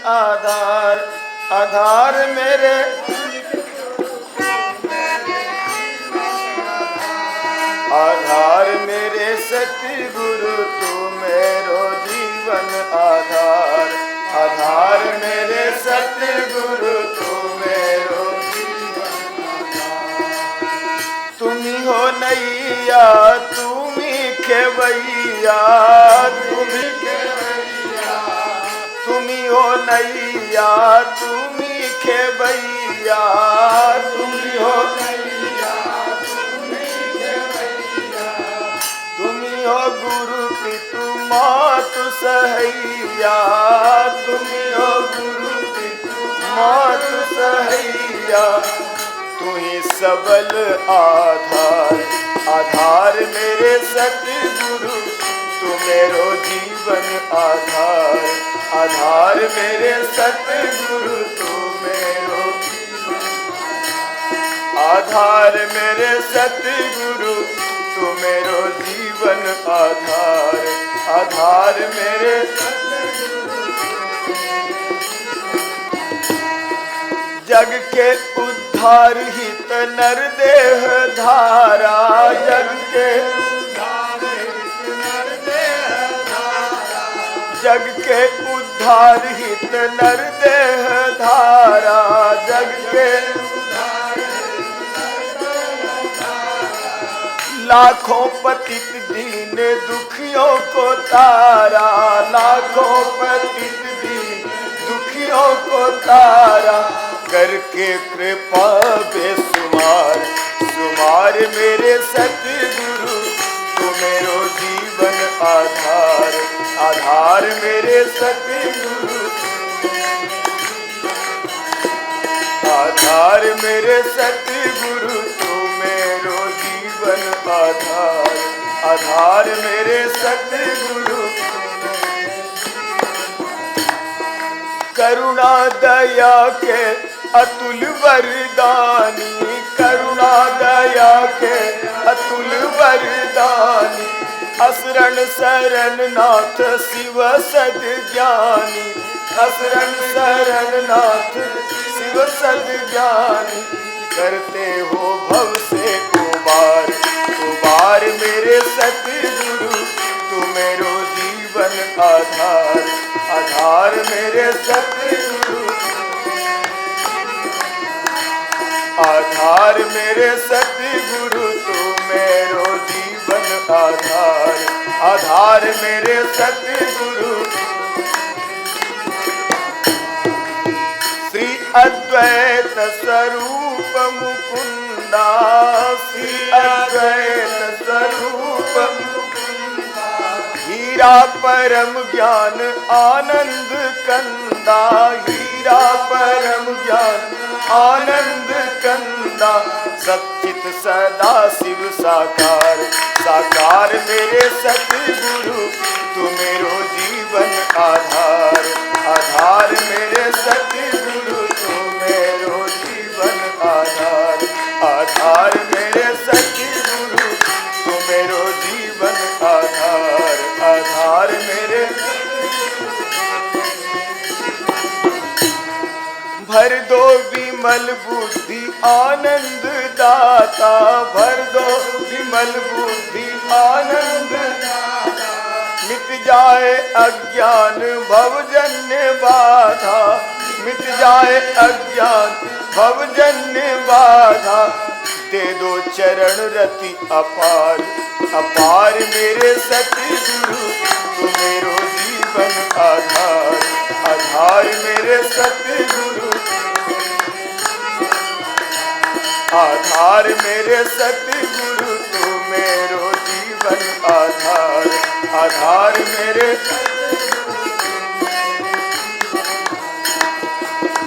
आधार। आधार मेरे आधार मेरे सतगुरु तू मेरो जीवन आधार। आधार मेरे सतगुरु तू मेरो जीवन आधार। तुम्ही हो नैया तुम्ही खेवैया, तुम्ही खेवैया, तुम्ही हो नैया तुम्ही खेवैया, तुम्ही हो नैया तुम्ही खेवैया, तुम्ही हो गुरु पितु मातु सहैया, तुम्ही हो गुरु पितु मातु सहैया। तू ही सबल आधार। आधार मेरे सतगुरु तू मेरो जीवन आधार। आधार मेरे सतगुरु तू मेरो आधार मेरे सतगुरु तू मेरो जीवन आधार। आधार मेरे जग के उद्धार हित नर देह धारा, जग के उद्धार हित नर देह धारा, जग के उद्धार हित नर देह धारा, जग के उद्धार हित नर देह धारा। लाखों पतित दीन दुखियों को तारा, लाखों पतित दीन दुखियों को तारा। करके कृपा बेसुमार सुमार मेरे सतगुरु तू मेरो जीवन आधार। आधार मेरे सतगुरु आधार मेरे सतगुरु तू मेरो जीवन आधार। आधार मेरे सतगुरु करुणा दया के अतुल वरदानी, करुणा दया के अतुल वरदानी। असरण शरण नाथ शिव सद ज्ञानी, असरण शरण नाथ शिव सद ज्ञानी। करते हो भव से उबार उबार मेरे सतगुरु तू मेरो जीवन आधार। आधार मेरे सतगुरु आधार मेरे सतगुरु तू मेरो जीवन आधार। आधार मेरे सतगुरु श्री अद्वैत स्वरूप मुकुंदा, श्री अद्वैत स्वरूप मुकुंदा। हीरा परम ज्ञान आनंद कंदा, हीरा परम ज्ञान आनंद कंदा। सच्चित सदा शिव साकार साकार मेरे सतगुरु तू मेरो जीवन आधार। आधार मेरे सतगुरु तू मेरो जीवन आधार। आधार मेरे सतगुरु तू मेरो जीवन आधार। आधार मेरे भर दो विमल बुद्धि आनंद दाता, भर दो विमल बुद्धि आनंद दाता। मिट जाए अज्ञान भवजन्य बाधा, मिट जाए अज्ञान भवजन्य बाधा। दे दो चरण रति अपार अपार मेरे सतगुरु तू मेरो जीवन आधार। आधार मेरे सतगुरु आधार मेरे सतगुरु तू मेरो जीवन आधार। आधार मेरे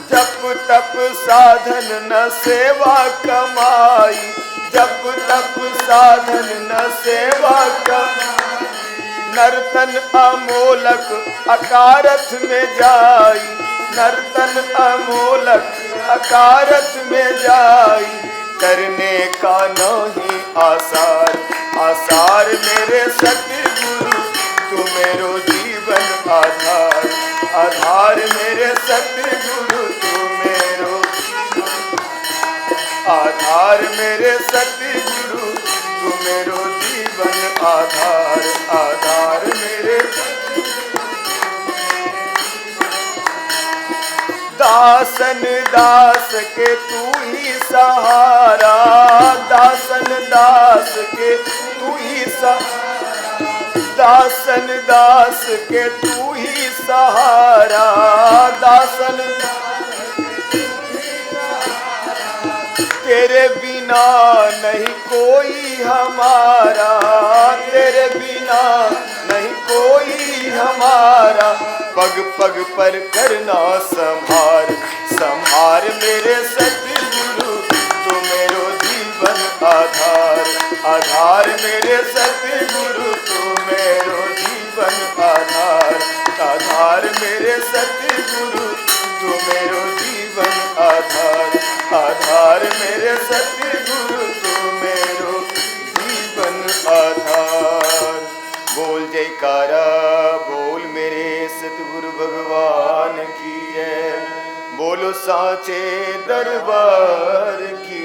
जप तप साधन न सेवा कमाई, जप तप साधन न सेवा कमाई। नर्तन अमोलक अकारथ में जाई, नर्तन अमोलक अकारथ में जाई। करने का नहीं आसार आसार मेरे सतगुरु तू मेरो जीवन आधार। आधार मेरे सतगुरु तू मेरो, आधार मेरे सतगुरु तू मेरो जीवन आधार, आधार मेरे दासन दास के तू ही सहारा, दासन दास के तू ही दासन दास के तू ही सहारा, दासन तेरे बिना नहीं कोई हमारा, तेरे बिना नहीं कोई हमारा, पग पग पर करना संभार, संभार मेरे सतगुरु तू मेरो जीवन आधार, आधार मेरे सतगुरु तू मेरो जीवन आधार, आधार मेरे सतगुरु तू मेरो जीवन आधार, आधार मेरे सतगुरु तू मेरो जीवन आधार। बोल जयकारा बोल मेरे सतगुरु भगवान की जय, बोलो साचे दरबार की